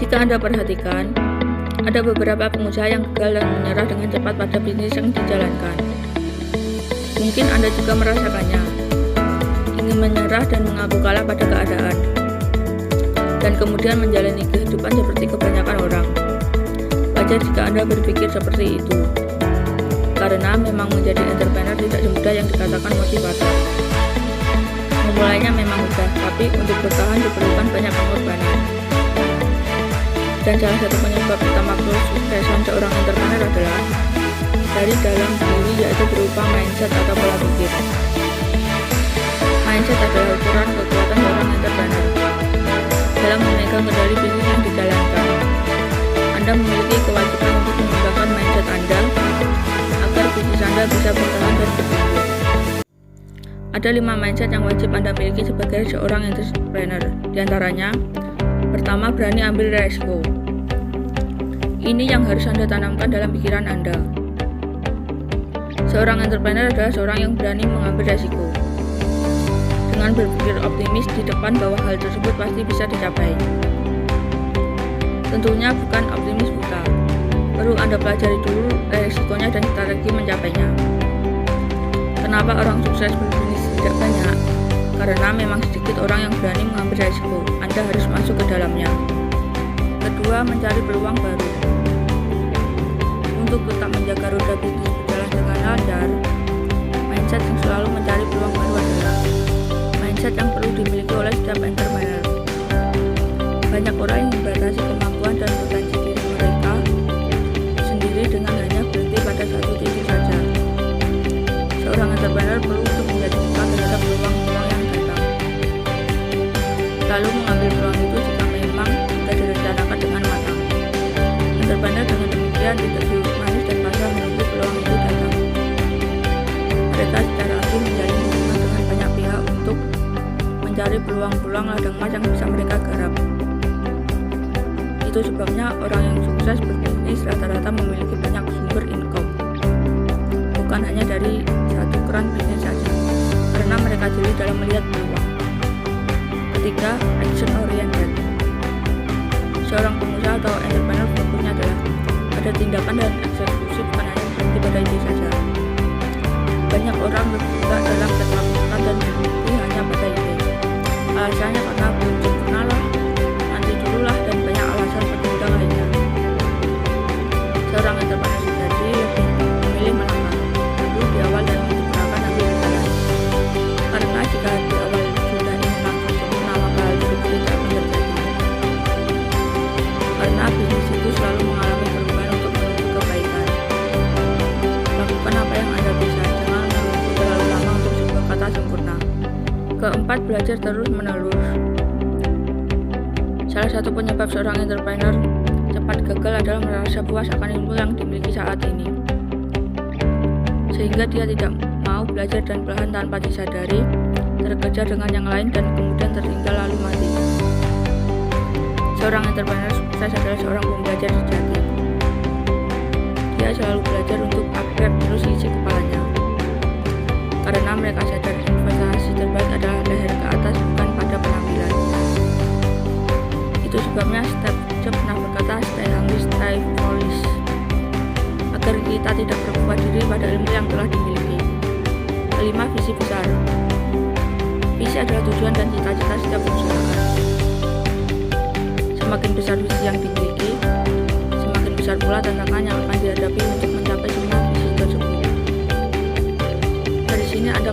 Jika Anda perhatikan, ada beberapa pengusaha yang gagal dan menyerah dengan cepat pada bisnis yang dijalankan. Mungkin Anda juga merasakannya, ingin menyerah dan mengaku kalah pada keadaan, dan kemudian menjalani kehidupan seperti kebanyakan orang. Wajar jika Anda berpikir seperti itu, karena memang menjadi entrepreneur tidak semudah yang dikatakan motivator. Memulainya memang mudah, tapi untuk bertahan diperlukan banyak pengorbanan. Dan salah satu penyebab utama kesuksesan seorang entrepreneur adalah dari dalam diri, yaitu berupa mindset atau pola pikir. Mindset adalah ukuran kekuatan seorang entrepreneur dalam memegang kendali bisnis yang dijalankan. Anda memiliki kewajiban untuk mengembangkan mindset Anda agar bisnis Anda bisa bertahan dan bertumbuh. Ada 5 mindset yang wajib Anda miliki sebagai seorang entrepreneur. Di antaranya, pertama, berani ambil resiko. Ini yang harus Anda tanamkan dalam pikiran Anda. Seorang entrepreneur adalah seorang yang berani mengambil resiko, dengan berpikir optimis di depan bahwa hal tersebut pasti bisa dicapai. Tentunya bukan optimis buta. Perlu Anda pelajari dulu resikonya dan strategi mencapainya. Kenapa orang sukses berbisnis tidak banyak? Karena memang sedikit orang yang berani mengambil resiko. Anda harus masuk ke dalamnya. Kedua, mencari peluang baru. Untuk tetap menjaga roda bisnis berjalan dengan lancar, mindset yang selalu mencari peluang baru adalah mindset yang perlu dimiliki oleh setiap entrepreneur. Banyak orang yang membatasi kemampuan dan potensi diri mereka sendiri dengan hanya berhenti pada satu titik saja. Seorang entrepreneur perlu untuk menjadi peka terhadap peluang-peluang yang datang, lalu mengambil peluang itu jika memang sudah direncanakan dengan matang. Entrepreneur dengan demikian tidak duduk manis dan pasrah menunggu peluang itu datang. Mereka secara aktif menjalin hubungan dengan banyak pihak untuk mencari peluang-peluang ladang emas yang bisa mereka garap. Itu sebabnya orang yang sukses berbisnis rata-rata memiliki banyak sumber income, bukan hanya dari satu keran bisnis saja, karena mereka jeli dalam melihat peluang. Ketiga, action oriented. Seorang pengusaha atau entrepreneur fokusnya adalah pada tindakan dan eksekusi, bukan hanya berhenti pada ide saja. Banyak orang bergerak dalam ketakutan dan berhenti hanya pada ide. Alasannya karena belum sempurna lah, nanti dulu lah, dan banyak alasan penunda lainnya. Seorang entrepreneur sejati lebih memilih melangkah dulu di awal dan menciptakan ambil jalan. Karena jika di awal sudah ingin langsung sempurna, maka hal tersebut tidak akan terjadi. Karena bisnis itu selalu mengalami perubahan untuk menuju kebaikan. Lakukan apa yang Anda bisa, jangan menunggu terlalu lama untuk sebuah kata sempurna. Keempat, belajar terus menerus. Salah satu penyebab seorang entrepreneur cepat gagal adalah merasa puas akan ilmu yang dimiliki saat ini, sehingga dia tidak mau belajar dan perlahan tanpa disadari terkejar dengan yang lain dan kemudian tertinggal lalu mati. Seorang entrepreneur sukses adalah seorang pembelajar sejati. Dia selalu belajar untuk upgrade terus isi kepalanya, karena mereka sadar investasi terbaik adalah leher ke atas, bukan pada penampilan. Itu sebabnya Steve Jobs pernah berkata, stay hungry, stay foolish, agar kita tidak berpuas diri pada ilmu yang telah dimiliki. Kelima, visi besar. Visi adalah tujuan dan cita-cita setiap perusahaan. Semakin besar visi yang dimiliki, semakin besar pula tantangan yang akan dihadapi untuk mencapai semua visi tersebut. Dari sini Anda